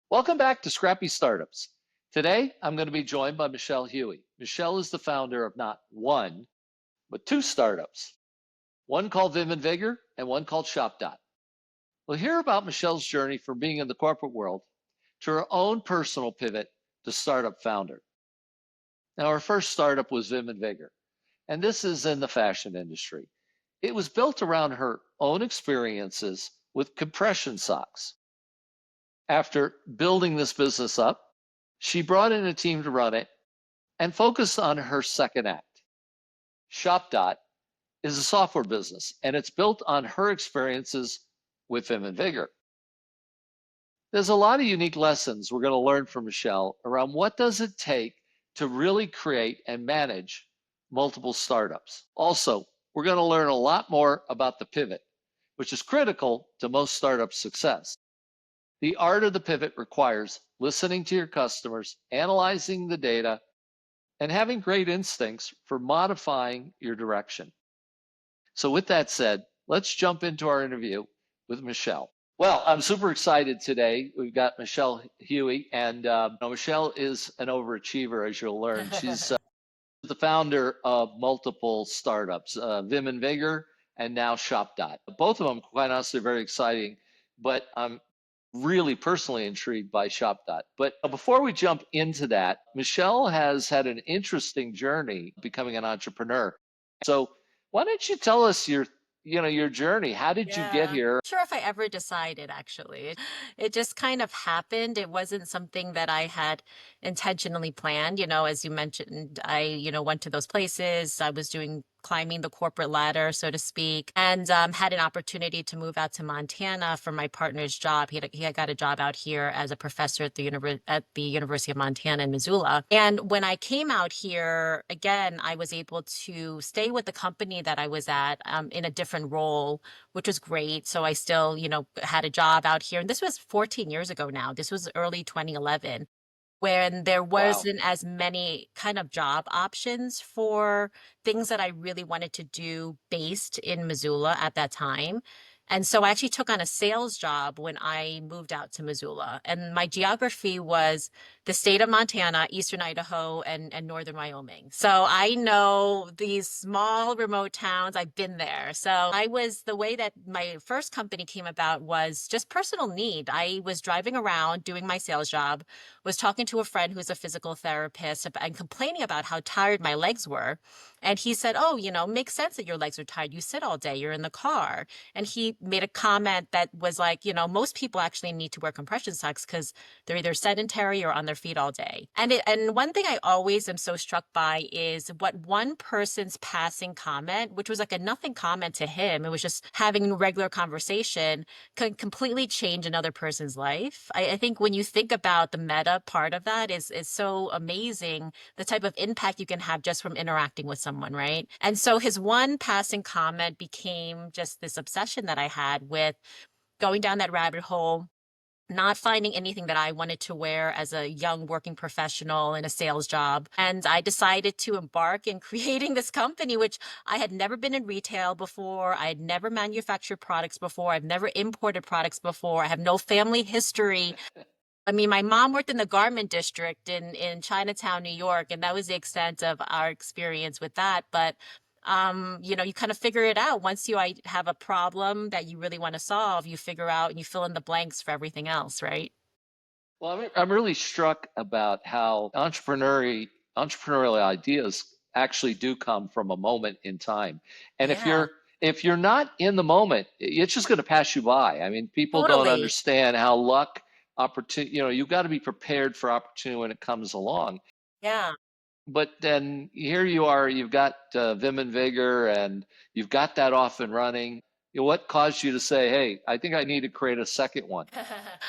Welcome back to Scrappy Startups. Today, I'm going to be joined by Michelle Huie. Michelle is the founder of not one, but two startups, one called Vigor and one called ShopDot. We'll hear about Michelle's journey from being in the corporate world to her own personal pivot to startup founder. Now, her first startup was Vigor, and this is in the fashion industry. It was built around her own experiences with compression socks. After building this business up, she brought in a team to run it and focused on her second act. ShopDot is a software business, and it's built on her experiences with Vigor. There's a lot of unique lessons we're going to learn from Michelle around what does it take to really create and manage multiple startups. Also, we're going to learn a lot more about the pivot, which is critical to most startup success. The art of the pivot requires listening to your customers, analyzing the data, and having great instincts for modifying your direction. So with that said, let's jump into our interview with Michelle. Well, I'm super excited today. We've got Michelle Huie, and Michelle is an overachiever, as you'll learn. She's the founder of multiple startups, Vim and Vigor, and now ShopDot. Both of them, quite honestly, are very exciting, but I'm really personally intrigued by ShopDot. But before we jump into that, Michelle has had an interesting journey becoming an entrepreneur. So why don't you tell us your journey? How did you get Yeah. here? Sure if I ever decided, actually. It just kind of happened. It wasn't something that I had intentionally planned. As you mentioned, I went to those places. I was doing climbing the corporate ladder, so to speak, and had an opportunity to move out to Montana for my partner's job. He had got a job out here as a professor at the University of Montana in Missoula. And when I came out here, again, I was able to stay with the company that I was at in a different role, which was great. So I still had a job out here. And this was 14 years ago now. This was early 2011 when there Wow. wasn't as many kind of job options for things that I really wanted to do based in Missoula at that time. And so I actually took on a sales job when I moved out to Missoula. And my geography was the state of Montana, eastern Idaho, and northern Wyoming. So I know these small remote towns. I've been there. So the way that my first company came about was just personal need. I was driving around doing my sales job, was talking to a friend who's a physical therapist and complaining about how tired my legs were. And he said, "Oh, makes sense that your legs are tired. You sit all day, you're in the car." And he made a comment that was like, most people actually need to wear compression socks because they're either sedentary or on their feet all day. And one thing I always am so struck by is what one person's passing comment, which was like a nothing comment to him. It was just having a regular conversation, can completely change another person's life. I think when you think about the meta part of that is so amazing, the type of impact you can have just from interacting with someone, right? And so his one passing comment became just this obsession that I had with going down that rabbit hole, not finding anything that I wanted to wear as a young working professional in a sales job. And I decided to embark in creating this company, which I had never been in retail before. I had never manufactured products before. I've never imported products before. I have no family history. I mean, my mom worked in the garment district in Chinatown, New York, and that was the extent of our experience with that. But you kind of figure it out. Once you have a problem that you really want to solve, you figure out and you fill in the blanks for everything else, right? Well, I'm really struck about how entrepreneurial ideas actually do come from a moment in time. And Yeah, if you're not in the moment, it's just going to pass you by. I mean, people don't totally. understand how luck, opportunity, you've got to be prepared for opportunity when it comes along. Yeah. But then here you are, you've got Vim and Vigor, and you've got that off and running. What caused you to say, hey, I think I need to create a second one?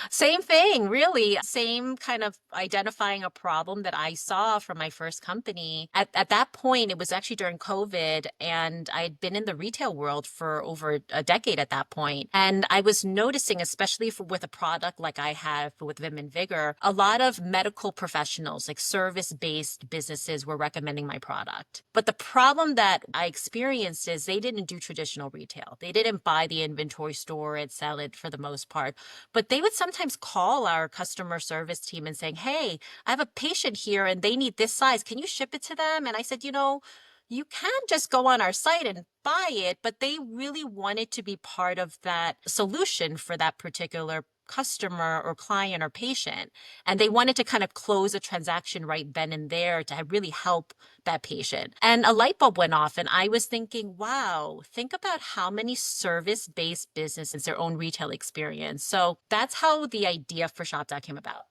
Same thing, really. Same kind of identifying a problem that I saw from my first company. At that point, it was actually during COVID, and I'd been in the retail world for over a decade at that point. And I was noticing, especially with a product like I have with Vim and Vigor, a lot of medical professionals, like service-based businesses, were recommending my product. But the problem that I experienced is they didn't do traditional retail. They didn't wouldn't buy the inventory, store it, sell it for the most part, but they would sometimes call our customer service team and saying, "Hey, I have a patient here and they need this size. Can you ship it to them?" And I said, you can just go on our site and buy it, but they really wanted to be part of that solution for that particular customer or client or patient. And they wanted to kind of close a transaction right then and there to really help that patient. And a light bulb went off, and I was thinking, wow, think about how many service-based businesses their own retail experience. So that's how the idea for ShopDot came about.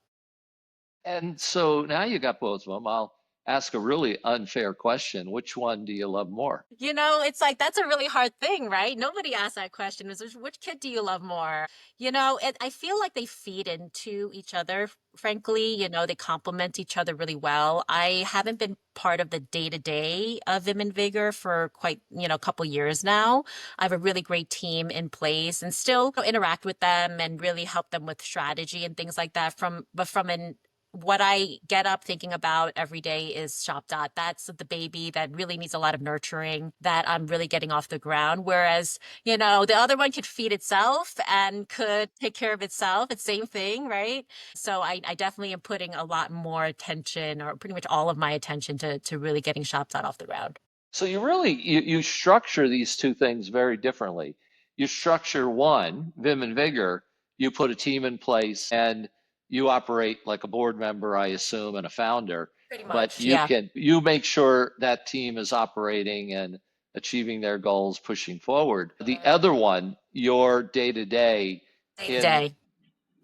And so now you got both of them. I'll ask a really unfair question. Which one do you love more? It's like that's a really hard thing, right? Nobody asks that question. Is which kid do you love more? I feel like they feed into each other, frankly. They complement each other really well. I haven't been part of the day-to-day of Vim and Vigor for quite, a couple years now. I have a really great team in place and still interact with them and really help them with strategy and things like that from an what I get up thinking about every day is ShopDot. That's the baby that really needs a lot of nurturing that I'm really getting off the ground. Whereas, the other one could feed itself and could take care of itself. It's same thing, right? So I definitely am putting a lot more attention, or pretty much all of my attention, to really getting ShopDot off the ground. So you structure these two things very differently. You structure one, Vim and Vigor, you put a team in place and you operate like a board member, I assume, and a founder, Pretty but much, yeah. you make sure that team is operating and achieving their goals, pushing forward. The other one, your day to day Day to in day,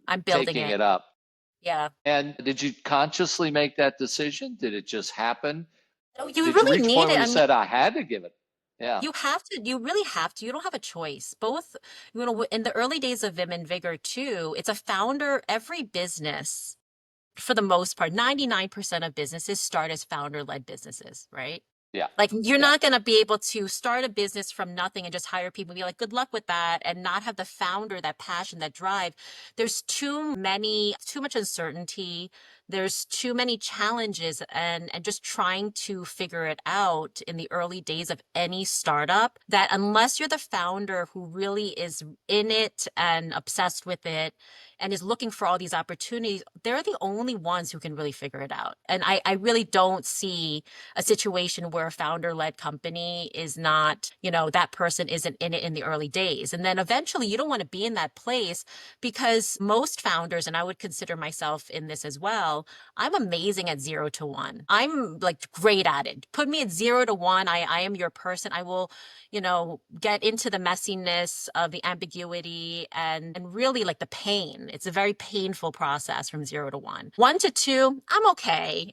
I'm building taking it. it up. Yeah. And did you consciously make that decision? Did it just happen? No, you Did you really reach a point need where it. you I mean, said, I had to give it? Yeah. you really have to. You don't have a choice. Both, in the early days of Vim and Vigor too, it's a founder, every business, for the most part, 99% of businesses start as founder-led businesses, right? Yeah. Like you're Yeah. not going to be able to start a business from nothing and just hire people and be like, good luck with that, and not have the founder, that passion, that drive. There's too much uncertainty. There's too many challenges, and just trying to figure it out in the early days of any startup, that unless you're the founder who really is in it and obsessed with it and is looking for all these opportunities, they're the only ones who can really figure it out. And I really don't see a situation where a founder-led company is not, that person isn't in it in the early days. And then eventually you don't want to be in that place, because most founders, and I would consider myself in this as well, I'm amazing at 0 to 1. I'm like great at it. Put me at 0 to 1. I am your person. I will, get into the messiness of the ambiguity and really like the pain. It's a very painful process from 0 to 1. 1 to 2, I'm okay.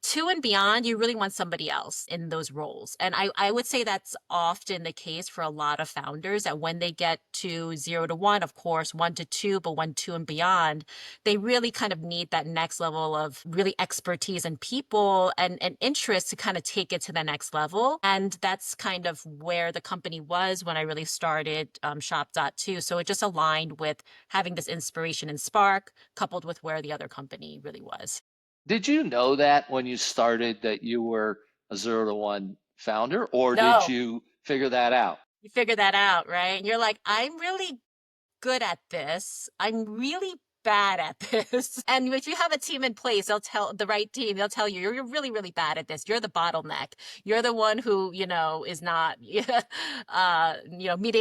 2 and beyond, you really want somebody else in those roles. And I would say that's often the case for a lot of founders, that when they get to 0 to 1, of course, 1 to 2, but 1, 2 and beyond, they really kind of need that next level of really expertise and people and interest to kind of take it to the next level. And that's kind of where the company was when I really started ShopDot too. So it just aligned with having this inspiration and spark coupled with where the other company really was. Did you know that when you started that you were a 0 to 1 founder, or did No. you figure that out? You figure that out, right? And you're like, I'm really good at this. I'm really bad at this. And if you have a team in place, they'll tell the right team, they'll tell you, you're really, really bad at this. You're the bottleneck. You're the one who, is not, meeting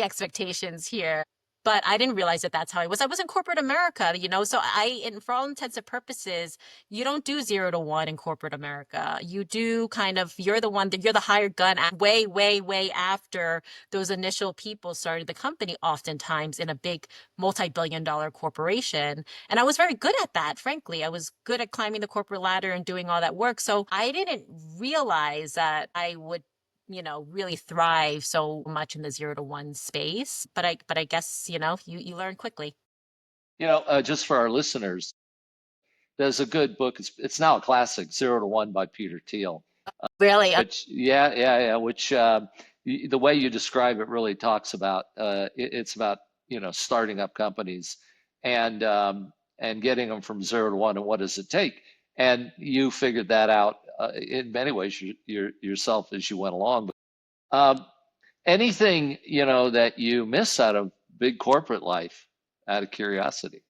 expectations here. But I didn't realize that that's how I was. I was in corporate America, so and for all intents and purposes, you don't do 0 to 1 in corporate America. You do kind of, you're the hired gun way, way, way after those initial people started the company, oftentimes in a big multi-billion-dollar corporation. And I was very good at that, frankly. I was good at climbing the corporate ladder and doing all that work. So I didn't realize that I would really thrive so much in the 0 to 1 space. But I guess, you learn quickly. Just for our listeners, there's a good book. It's now a classic, 0 to 1 by Peter Thiel. Really? Which, yeah, yeah, yeah. Which the way you describe it really talks about. It's about starting up companies and getting them from 0 to 1, and what does it take? And you figured that out in many ways yourself as you went along. Um, Anything, that you miss out of big corporate life, out of curiosity?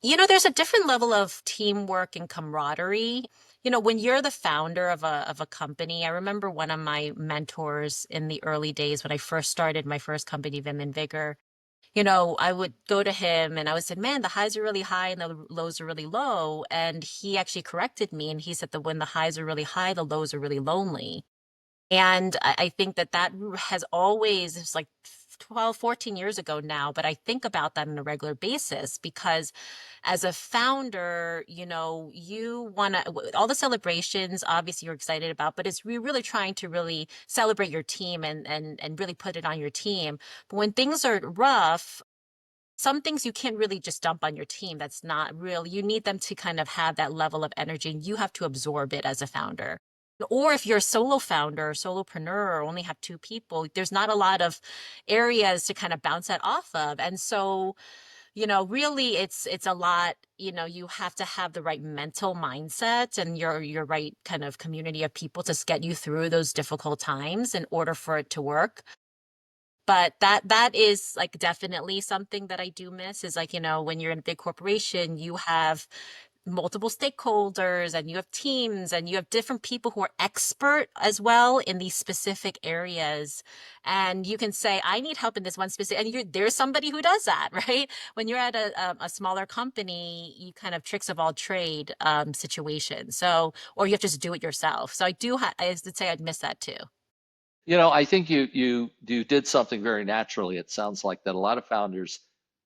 There's a different level of teamwork and camaraderie. When you're the founder of a company, I remember one of my mentors in the early days when I first started my first company, Vim and Vigor. I would go to him and I would say, "Man, the highs are really high and the lows are really low." And he actually corrected me and he said that when the highs are really high, the lows are really lonely. And I think that has always, it's like 12, 14 years ago now, but I think about that on a regular basis because as a founder, you want to, all the celebrations, obviously you're excited about, but it's you're really trying to really celebrate your team and really put it on your team. But when things are rough, some things you can't really just dump on your team. That's not real. You need them to kind of have that level of energy and you have to absorb it as a founder. Or if you're a solo founder, solopreneur, or only have two people, there's not a lot of areas to kind of bounce that off of. And so, really it's a lot, you have to have the right mental mindset and your right kind of community of people to get you through those difficult times in order for it to work. But that is like definitely something that I do miss is like, when you're in a big corporation, you have multiple stakeholders and you have teams and you have different people who are expert as well in these specific areas. And you can say, I need help in this one specific, and there's somebody who does that, right? When you're at a smaller company, you kind of tricks of all trade situation. So, or you have to just do it yourself. So I would say I'd miss that too. I think you did something very naturally. It sounds like that a lot of founders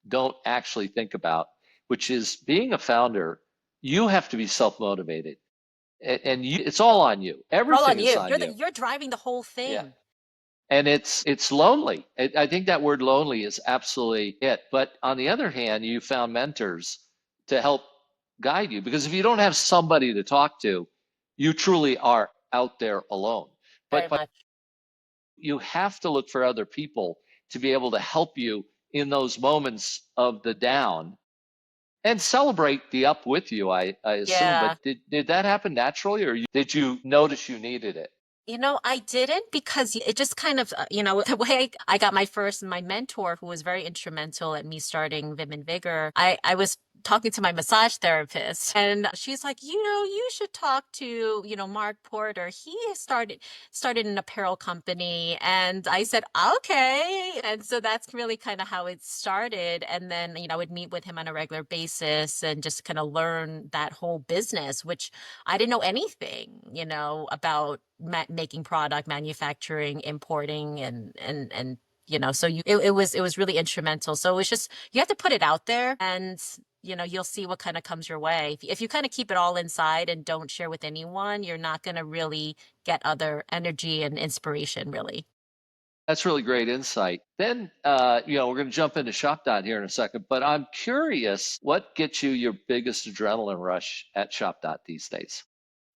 don't actually think about, which is being a founder, you have to be self-motivated. And it's all on you. All Everything on is you. on you. You're driving the whole Yeah. thing. And it's lonely. I think that word lonely is absolutely it. But on the other hand, you found mentors to help guide you because if you don't have somebody to talk to, you truly are out there alone. Very But much. you have to look for other people to be able to help you in those moments of the down and celebrate the up with you, I assume. Yeah. But did that happen naturally or did you notice you needed it? I didn't because it just kind of, the way I got my mentor who was very instrumental at me starting Vim and Vigor. I was talking to my massage therapist and she's like, you should talk to, Mark Porter. He started an apparel company. And I said, okay. And so that's really kind of how it started. And then, I would meet with him on a regular basis and just kind of learn that whole business, which I didn't know anything, about making product, manufacturing, importing, and so it was really instrumental. So it was just you have to put it out there, and you'll see what kind of comes your way. If you kind of keep it all inside and don't share with anyone, you're not going to really get other energy and inspiration, really. That's really great insight. Then, we're going to jump into ShopDot here in a second, but I'm curious what gets you your biggest adrenaline rush at ShopDot these days?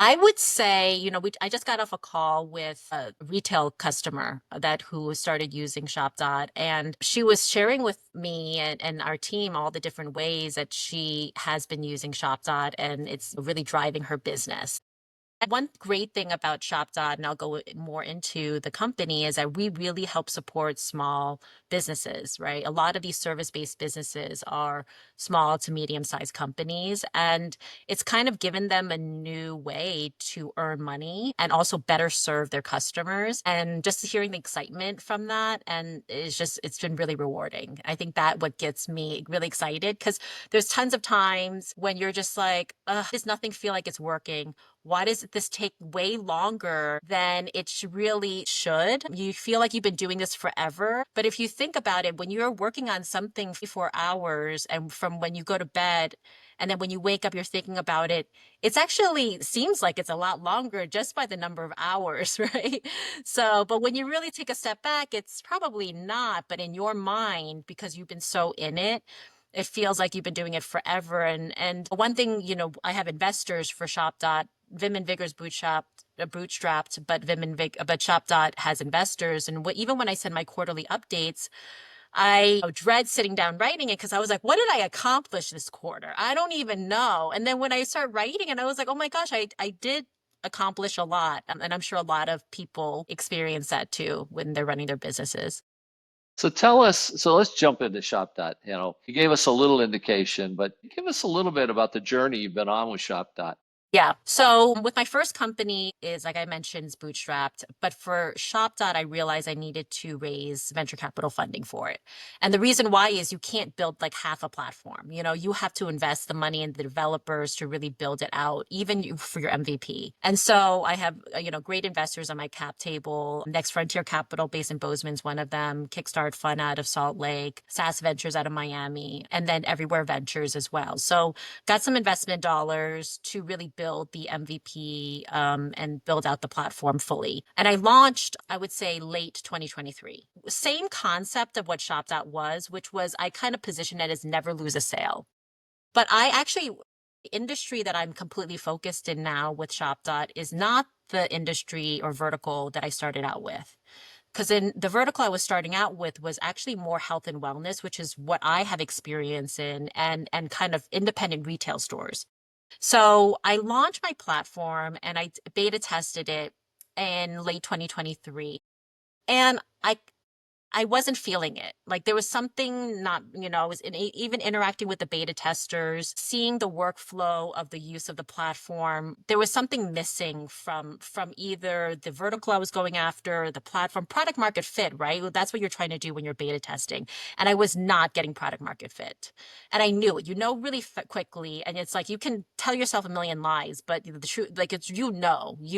I would say, I just got off a call with a retail customer that who started using ShopDot, and she was sharing with me and our team all the different ways that she has been using ShopDot, and it's really driving her business. One great thing about ShopDot, and I'll go more into the company, is that we really help support small businesses, right? A lot of these service-based businesses are small to medium-sized companies, and it's kind of given them a new way to earn money and also better serve their customers. And just hearing the excitement from that, and it's been really rewarding. I think that what gets me really excited because there's tons of times when you're just like, does nothing feel like it's working? Why does this take way longer than it really should? You feel like you've been doing this forever. But if you think about it, when you're working on something for 4 hours and from when you go to bed and then when you wake up, you're thinking about it, it's actually seems like it's a lot longer just by the number of hours, right? So, but when you really take a step back, it's probably not. But in your mind, because you've been so in it feels like you've been doing it forever. And one thing, I have investors for ShopDot. Vim and Vigor's bootstrapped, but but ShopDot has investors. And even when I send my quarterly updates, I dread sitting down writing it because I was like, what did I accomplish this quarter? I don't even know. And then when I start writing it, I was like, oh my gosh, I did accomplish a lot. And I'm sure a lot of people experience that too when they're running their businesses. So tell us, so let's jump into ShopDot. You gave us a little indication, but give us a little bit about the journey you've been on with ShopDot. Yeah. So with my first company is, like I mentioned, is bootstrapped. But for ShopDot, I realized I needed to raise venture capital funding for it. And the reason why is you can't build like half a platform. You have to invest the money in the developers to really build it out, even for your MVP. And so I have, great investors on my cap table. Next Frontier Capital based in Bozeman's one of them, Kickstart Fund out of Salt Lake, SAS Ventures out of Miami, and then Everywhere Ventures as well. So got some investment dollars to really build the MVP and build out the platform fully. And I launched, I would say, late 2023. Same concept of what ShopDot was, which was I kind of positioned it as never lose a sale. But I actually, the industry that I'm completely focused in now with ShopDot is not the industry or vertical that I started out with. Because in the vertical I was starting out with was actually more health and wellness, which is what I have experience in, and kind of independent retail stores. So I launched my platform and I beta tested it in late 2023. And I wasn't feeling it. Like there was something not, I was even interacting with the beta testers, seeing the workflow of the use of the platform. There was something missing from either the vertical I was going after, the platform, product market fit, right? That's what you're trying to do when you're beta testing. And I was not getting product market fit. And I knew it, really quickly. And it's like you can tell yourself a million lies, but the truth, like it's, you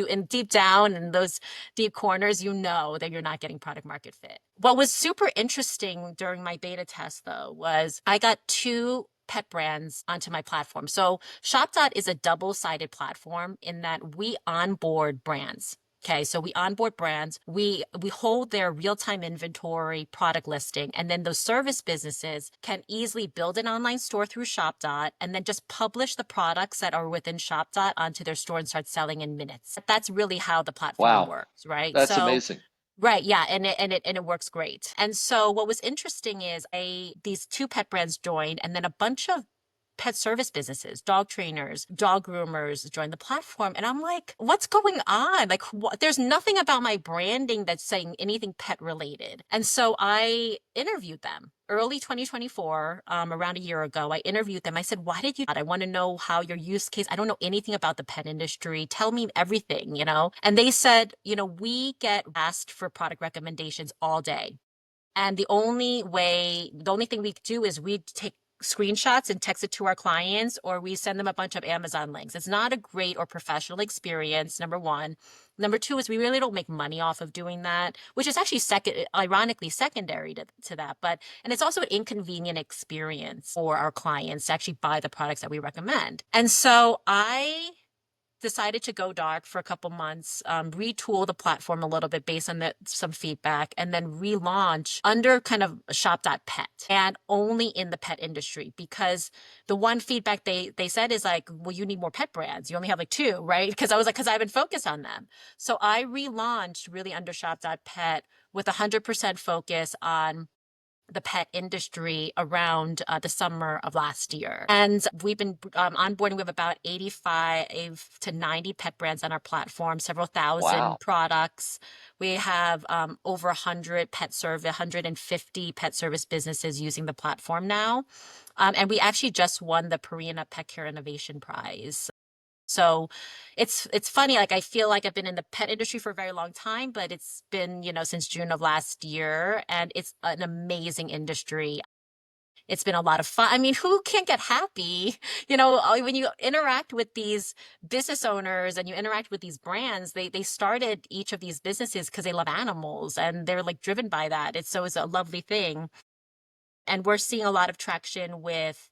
in deep down in those deep corners, that you're not getting product market fit. What was super interesting during my beta test, though, was I got two pet brands onto my platform. So ShopDot is a double-sided platform in that we onboard brands. Okay, so we onboard brands, we hold their real-time inventory, product listing, and then those service businesses can easily build an online store through ShopDot and then just publish the products that are within ShopDot onto their store and start selling in minutes. That's really how the platform Wow, works, right? that's So amazing. right, yeah, and it works great. And so what was interesting is these two pet brands joined, and then a bunch of pet service businesses, dog trainers, dog groomers joined the platform. And I'm like, what's going on? Like, there's nothing about my branding that's saying anything pet related. And so I interviewed them early 2024, around a year ago. I interviewed them. I said, why did you? I want to know how your use case. I don't know anything about the pet industry. Tell me everything, And they said, we get asked for product recommendations all day. And the only thing we do is we take screenshots and text it to our clients, or we send them a bunch of Amazon links. It's not a great or professional experience, number one. Number two is we really don't make money off of doing that, which is actually ironically secondary to that. And it's also an inconvenient experience for our clients to actually buy the products that we recommend. And so I decided to go dark for a couple months, retool the platform a little bit based on some feedback, and then relaunch under kind of Shop.pet and only in the pet industry. Because the one feedback they said is like, well, you need more pet brands. You only have like two, right? Because I haven't focused on them. So I relaunched really under Shop.pet with 100% focus on the pet industry around the summer of last year. And we've been onboarding with about 85 to 90 pet brands on our platform, several thousand Wow. products. We have over 150 pet service businesses using the platform now. And we actually just won the Purina Pet Care Innovation Prize. So it's funny, like I feel like I've been in the pet industry for a very long time, but it's been, since June of last year, and it's an amazing industry. It's been a lot of fun. I mean, who can't get happy? When you interact with these business owners and you interact with these brands, they started each of these businesses because they love animals and they're like driven by that. It's a lovely thing. And we're seeing a lot of traction with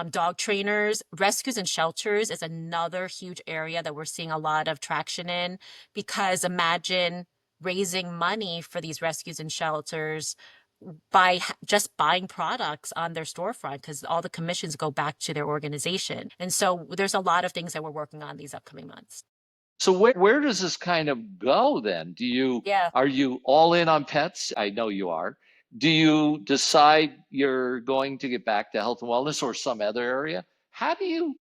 dog trainers. Rescues and shelters is another huge area that we're seeing a lot of traction in, because imagine raising money for these rescues and shelters by just buying products on their storefront, because all the commissions go back to their organization. And so there's a lot of things that we're working on these upcoming months. So where does this kind of go then? Yeah. Are you all in on pets? I know you are. Do you decide you're going to get back to health and wellness or some other area? How do you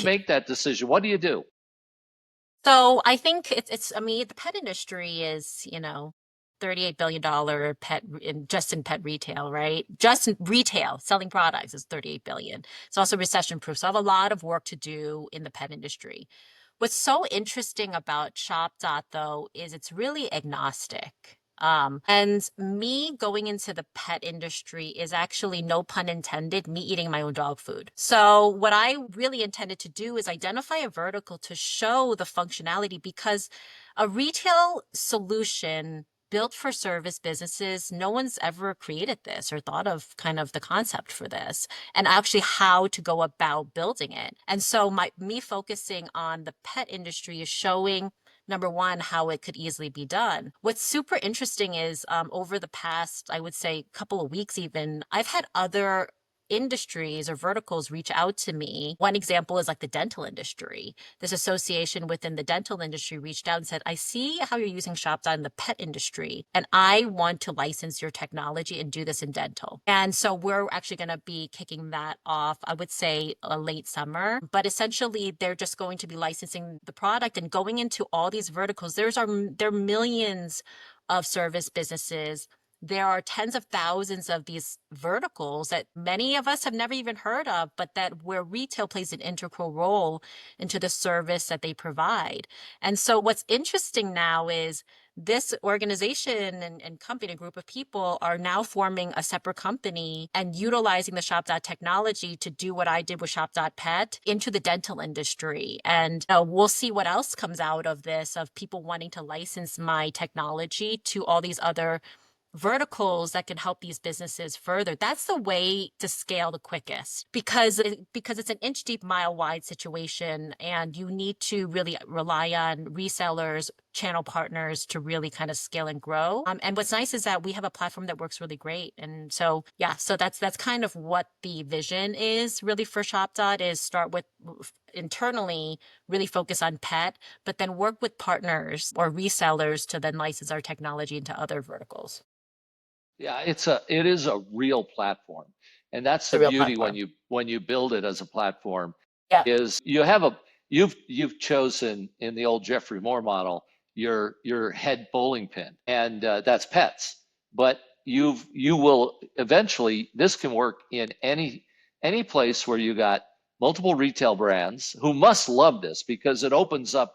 make that decision? What do you do? So I think I mean, the pet industry is, $38 billion just in pet retail, right? Just in retail, selling products is 38 billion. It's also recession proof. So I have a lot of work to do in the pet industry. What's so interesting about ShopDot though is it's really agnostic. And me going into the pet industry is actually, no pun intended, me eating my own dog food. So what I really intended to do is identify a vertical to show the functionality, because a retail solution built for service businesses, no one's ever created this or thought of kind of the concept for this and actually how to go about building it. And so me focusing on the pet industry is showing, number one, how it could easily be done. What's super interesting is over the past, I would say, couple of weeks even, I've had other industries or verticals reach out to me. One example is like the dental industry. This association within the dental industry reached out and said, I see how you're using ShopDot in the pet industry, and I want to license your technology and do this in dental. And so we're actually going to be kicking that off, I would say, late summer. But essentially, they're just going to be licensing the product and going into all these verticals. There are millions of service businesses. There are tens of thousands of these verticals that many of us have never even heard of, but that where retail plays an integral role into the service that they provide. And so what's interesting now is this organization and company, a group of people, are now forming a separate company and utilizing the ShopDot technology to do what I did with ShopDot Pet into the dental industry. And we'll see what else comes out of this, of people wanting to license my technology to all these other verticals that can help these businesses further. That's the way to scale the quickest, because it's an inch deep, mile wide situation, and you need to really rely on resellers, channel partners to really kind of scale and grow. And what's nice is that we have a platform that works really great. And so yeah, so that's kind of what the vision is really for ShopDot, is start with internally, really focus on pet, but then work with partners or resellers to then license our technology into other verticals. Yeah, it is a real platform. And that's The the real beauty platform. when you build it as a platform, Yeah. is you've chosen in the old Jeffrey Moore model your head bowling pin, and that's pets. But you will eventually, this can work in any place where you got multiple retail brands who must love this because it opens up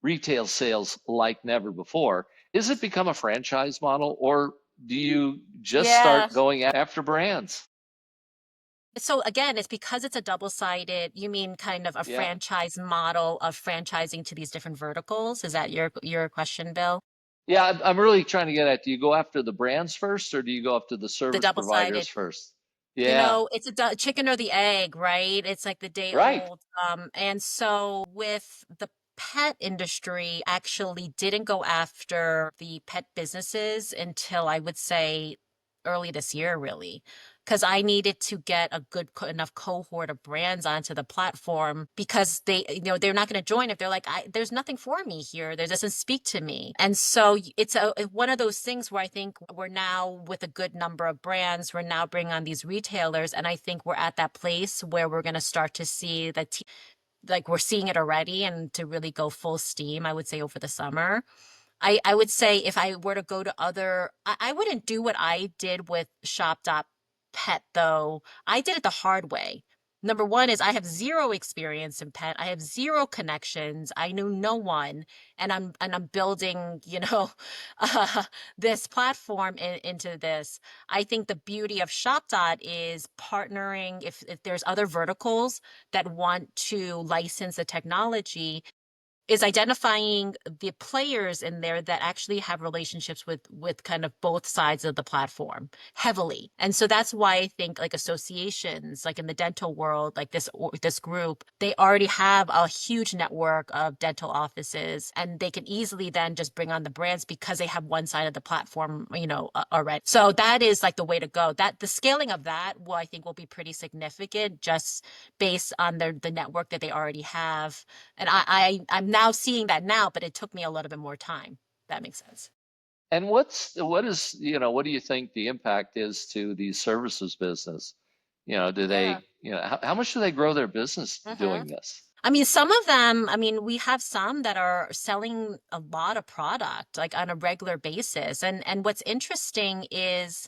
retail sales like never before. Is it become a franchise model, or do you just Yeah. start going after brands? So again, it's because it's a double-sided, you mean kind of a Yeah. franchise model of franchising to these different verticals? Is that your question, Bill? Yeah, I'm really trying to get at, do you go after the brands first or do you go after the The service providers double-sided. first? Yeah, It's a chicken or the egg, right? It's like the day right. old. And so with the pet industry, actually didn't go after the pet businesses until I would say early this year, really. Because I needed to get a good enough cohort of brands onto the platform, because they're not going to join if they're like, there's nothing for me here. There doesn't speak to me. And so it's one of those things where I think we're now with a good number of brands, we're now bringing on these retailers. And I think we're at that place where we're going to start to see that, like we're seeing it already, and to really go full steam, I would say over the summer. I would say if I were to go to I wouldn't do what I did with Shop.Pet though. I did it the hard way. Number one is I have zero experience in pet. I have zero connections. I knew no one, and I'm building, uh, this platform into this. I think the beauty of ShopDot is partnering. If there's other verticals that want to license the technology, is identifying the players in there that actually have relationships with kind of both sides of the platform heavily. And so that's why I think like associations, like in the dental world, like this group, they already have a huge network of dental offices, and they can easily then just bring on the brands because they have one side of the platform, already. So that is like the way to go. That the scaling of that will, I think, will be pretty significant, just based on the network that they already have. And I'm now seeing that now, but it took me a little bit more time. That makes sense. And what do you think the impact is to the services business? Do Yeah. they, how much do they grow their business hmm doing this? I mean, some of them, I mean, we have some that are selling a lot of product like on a regular basis. And what's interesting is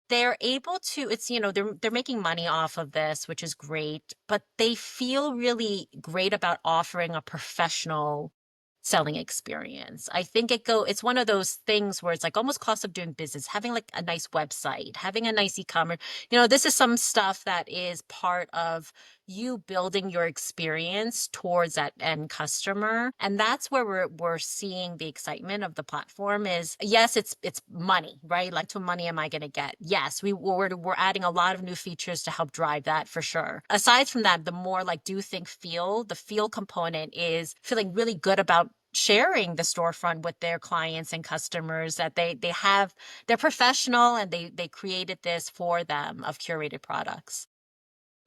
they're able to, it's, they're making money off of this, which is great, but they feel really great about offering a professional selling experience. I think it's one of those things where it's like almost cost of doing business, having like a nice website, having a nice e-commerce. This is some stuff that is part of you building your experience towards that end customer. And that's where we're seeing the excitement of the platform is, yes, it's money, right? Like, what money am I going to get? Yes, we're adding a lot of new features to help drive that for sure. Aside from that, the more like do think feel, the feel component is feeling really good about sharing the storefront with their clients and customers, that they're professional and they created this for them of curated products.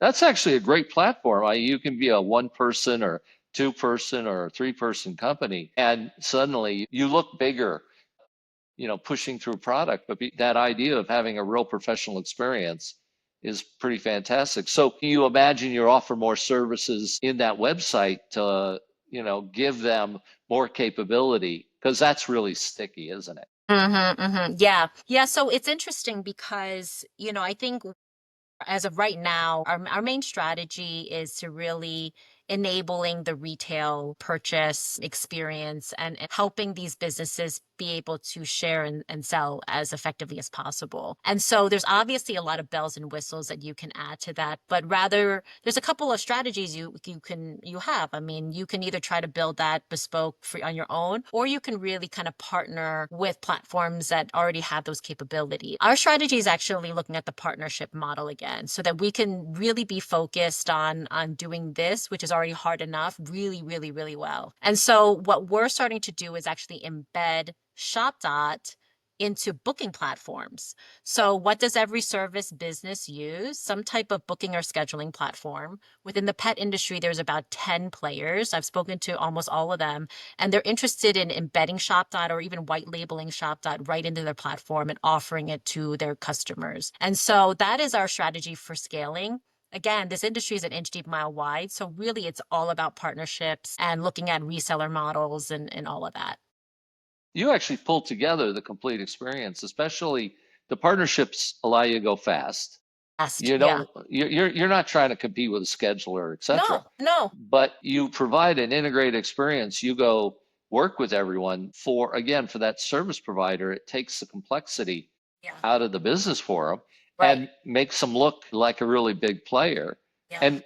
That's actually a great platform. You can be a one person or two person or three person company, and suddenly you look bigger, pushing through product. But that idea of having a real professional experience is pretty fantastic. So you imagine you offer more services in that website to, give them more capability because that's really sticky, isn't it? Yeah. Yeah. So it's interesting because, I think as of right now, our main strategy is to really enabling the retail purchase experience and helping these businesses be able to share and sell as effectively as possible. And so there's obviously a lot of bells and whistles that you can add to that, but rather there's a couple of strategies you have. I mean, you can either try to build that bespoke on your own, or you can really kind of partner with platforms that already have those capabilities. Our strategy is actually looking at the partnership model again, so that we can really be focused on doing this, which is already hard enough, really, really, really well. And so what we're starting to do is actually embed ShopDot into booking platforms. So what does every service business use? Some type of booking or scheduling platform. Within the pet industry, there's about 10 players. I've spoken to almost all of them, and they're interested in embedding ShopDot or even white labeling ShopDot right into their platform and offering it to their customers. And so that is our strategy for scaling. Again, this industry is an inch deep, mile wide. So really, it's all about partnerships and looking at reseller models and all of that. You actually pull together the complete experience, especially the partnerships allow you to go fast. Best. You Yeah. don't, you're not trying to compete with a scheduler, et cetera, No, no. but you provide an integrated experience. You go work with everyone for that service provider. It takes the complexity Yeah. out of the business for them Right. and makes them look like a really big player, Yeah.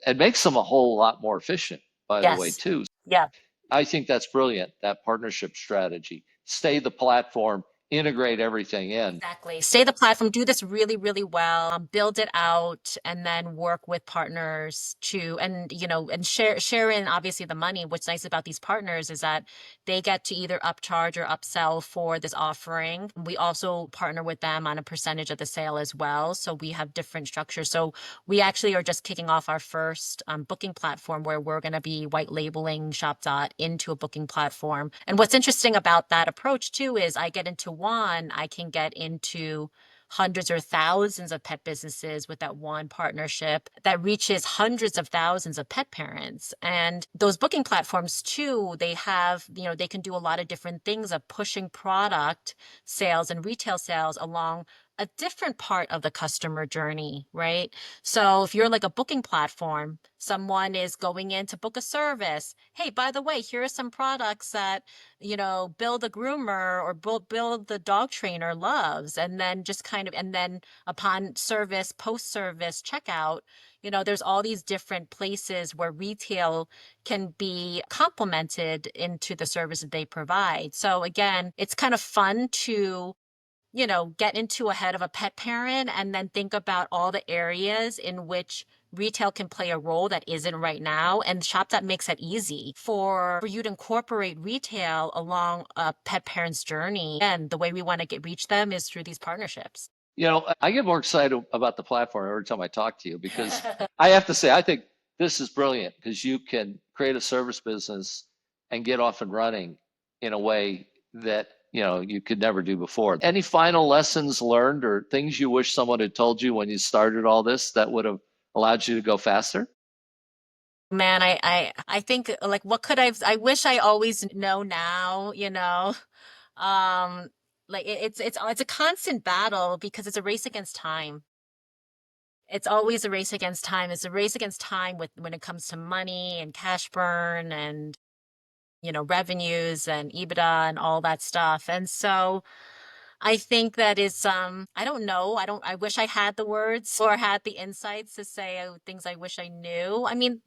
and makes them a whole lot more efficient, by the way, Yes. too. Yeah. I think that's brilliant, that partnership strategy. Stay the platform, integrate everything in. Exactly. Stay the platform, do this really, really well, build it out, and then work with partners to, and and share in obviously the money. What's nice about these partners is that they get to either upcharge or upsell for this offering. We also partner with them on a percentage of the sale as well. So we have different structures. So we actually are just kicking off our first booking platform where we're going to be white labeling ShopDot into a booking platform. And what's interesting about that approach too is I get into one, I can get into hundreds or thousands of pet businesses with that one partnership that reaches hundreds of thousands of pet parents. And those booking platforms too, they have, they can do a lot of different things of pushing product sales and retail sales along a different part of the customer journey, right? So if you're like a booking platform, someone is going in to book a service. Hey, by the way, here are some products that, Bill the groomer or Bill the dog trainer loves. And then just kind of, and then upon service, post service, checkout, there's all these different places where retail can be complemented into the service that they provide. So again, it's kind of fun to get into a head of a pet parent and then think about all the areas in which retail can play a role that isn't right now. And ShopDot makes it easy for you to incorporate retail along a pet parent's journey. And the way we want to reach them is through these partnerships. I get more excited about the platform every time I talk to you because I have to say, I think this is brilliant because you can create a service business and get off and running in a way that, you could never do before. Any final lessons learned or things you wish someone had told you when you started all this that would have allowed you to go faster? Man, I think like what could I wish I always know now, you know? Um, like it's a constant battle because it's a race against time. It's always a race against time. It's a race against time with when it comes to money and cash burn and revenues and EBITDA and all that stuff. And so I think that is I don't know. I wish I had the words or had the insights to say things I wish I knew. I mean,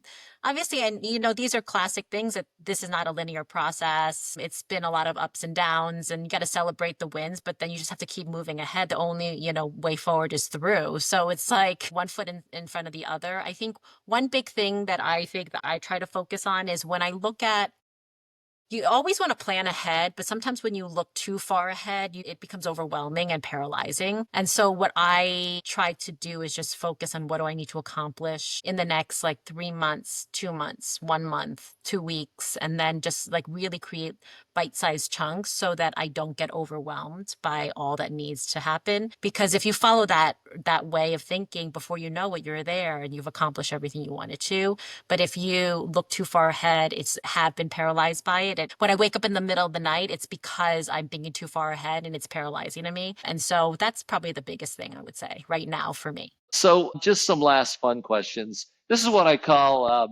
obviously, and these are classic things that this is not a linear process. It's been a lot of ups and downs and you got to celebrate the wins, but then you just have to keep moving ahead. The only, way forward is through. So it's like one foot in front of the other. I think one big thing that I think that I try to focus on is when I look at you always want to plan ahead, but sometimes when you look too far ahead, it becomes overwhelming and paralyzing. And so, what I try to do is just focus on what do I need to accomplish in the next like 3 months, 2 months, 1 month, 2 weeks, and then just like really create bite-sized chunks so that I don't get overwhelmed by all that needs to happen. Because if you follow that way of thinking, before you know it, you're there and you've accomplished everything you wanted to. But if you look too far ahead, it's have been paralyzed by it. And when I wake up in the middle of the night, it's because I'm thinking too far ahead and it's paralyzing to me. And so that's probably the biggest thing I would say right now for me. So, just some last fun questions. This is what I call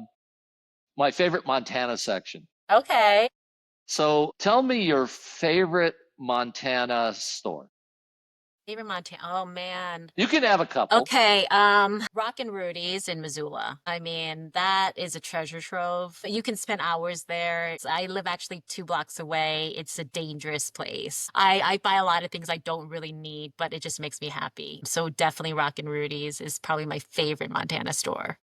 my favorite Montana section. Okay. So, tell me your favorite Montana store. Favorite Montana. Oh man. You can have a couple. Okay, Rockin' Rudy's in Missoula. I mean, that is a treasure trove. You can spend hours there. I live actually 2 blocks away. It's a dangerous place. I buy a lot of things I don't really need, but it just makes me happy. So definitely Rockin' Rudy's is probably my favorite Montana store.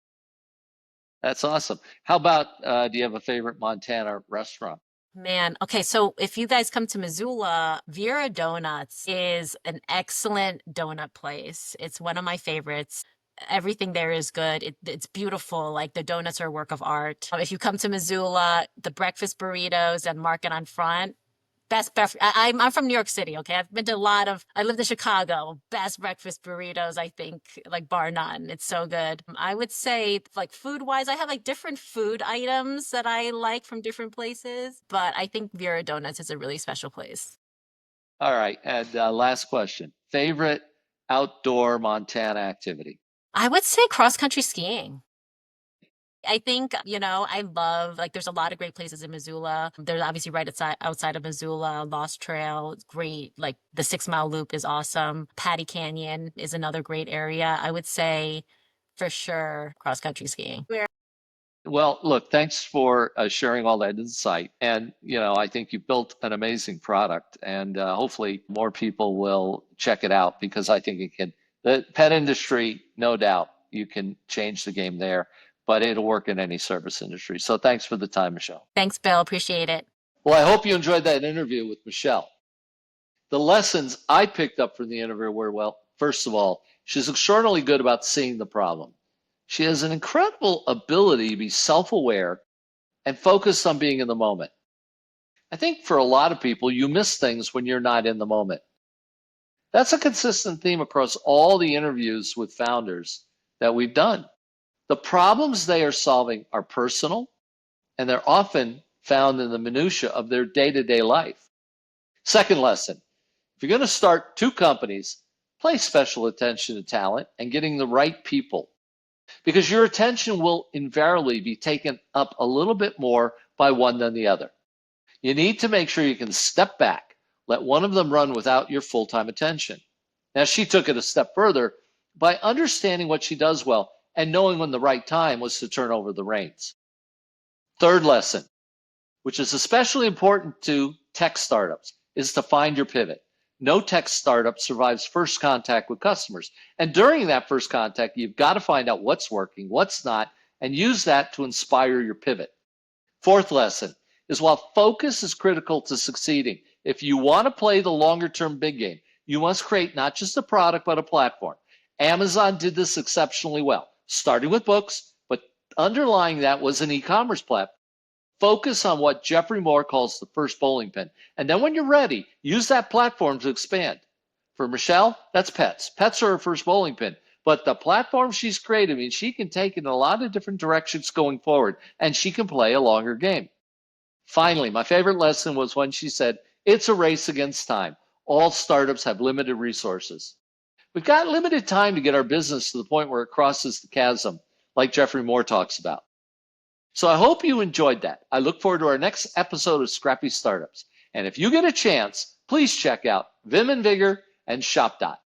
That's awesome. How about do you have a favorite Montana restaurant? Man, okay, so if you guys come to Missoula, Vera Donuts is an excellent donut place. It's one of my favorites. Everything there is good. It's beautiful. Like the donuts are a work of art. If you come to Missoula, the breakfast burritos and Market on Front, best. I'm from New York City. Okay, I've been to a lot of. I lived in Chicago. Best breakfast burritos, I think, like bar none. It's so good. I would say, like food wise, I have like different food items that I like from different places, but I think Vera Donuts is a really special place. All right. And last question. Favorite outdoor Montana activity? I would say cross country skiing. I think, I love like there's a lot of great places in Missoula. There's obviously right outside of Missoula, Lost Trail, it's great. Like the 6 Mile Loop is awesome. Patty Canyon is another great area. I would say for sure cross country skiing. Well, look, thanks for sharing all that insight. And, I think you built an amazing product, and hopefully more people will check it out because I think it can, the pet industry, no doubt, you can change the game there, but it'll work in any service industry. So thanks for the time, Michelle. Thanks, Bill. Appreciate it. Well, I hope you enjoyed that interview with Michelle. The lessons I picked up from the interview were, well, first of all, she's extraordinarily good about seeing the problem. She has an incredible ability to be self aware and focused on being in the moment. I think for a lot of people, you miss things when you're not in the moment. That's a consistent theme across all the interviews with founders that we've done. The problems they are solving are personal, and they're often found in the minutia of their day-to-day life. Second lesson, if you're going to start two companies, pay special attention to talent and getting the right people, because your attention will invariably be taken up a little bit more by one than the other. You need to make sure you can step back, let one of them run without your full-time attention. Now, she took it a step further by understanding what she does well and knowing when the right time was to turn over the reins. Third lesson, which is especially important to tech startups, is to find your pivot. No tech startup survives first contact with customers. And during that first contact, you've got to find out what's working, what's not, and use that to inspire your pivot. Fourth lesson is while focus is critical to succeeding, if you want to play the longer term big game, you must create not just a product, but a platform. Amazon did this exceptionally well, starting with books, but underlying that was an e-commerce platform. Focus on what Jeffrey Moore calls the first bowling pin. And then when you're ready, use that platform to expand. For Michelle, that's pets. Pets are her first bowling pin. But the platform she's created means she can take it in a lot of different directions going forward, and she can play a longer game. Finally, my favorite lesson was when she said, it's a race against time. All startups have limited resources. We've got limited time to get our business to the point where it crosses the chasm, like Jeffrey Moore talks about. So I hope you enjoyed that. I look forward to our next episode of Scrappy Startups. And if you get a chance, please check out Vim and Vigor and ShopDot.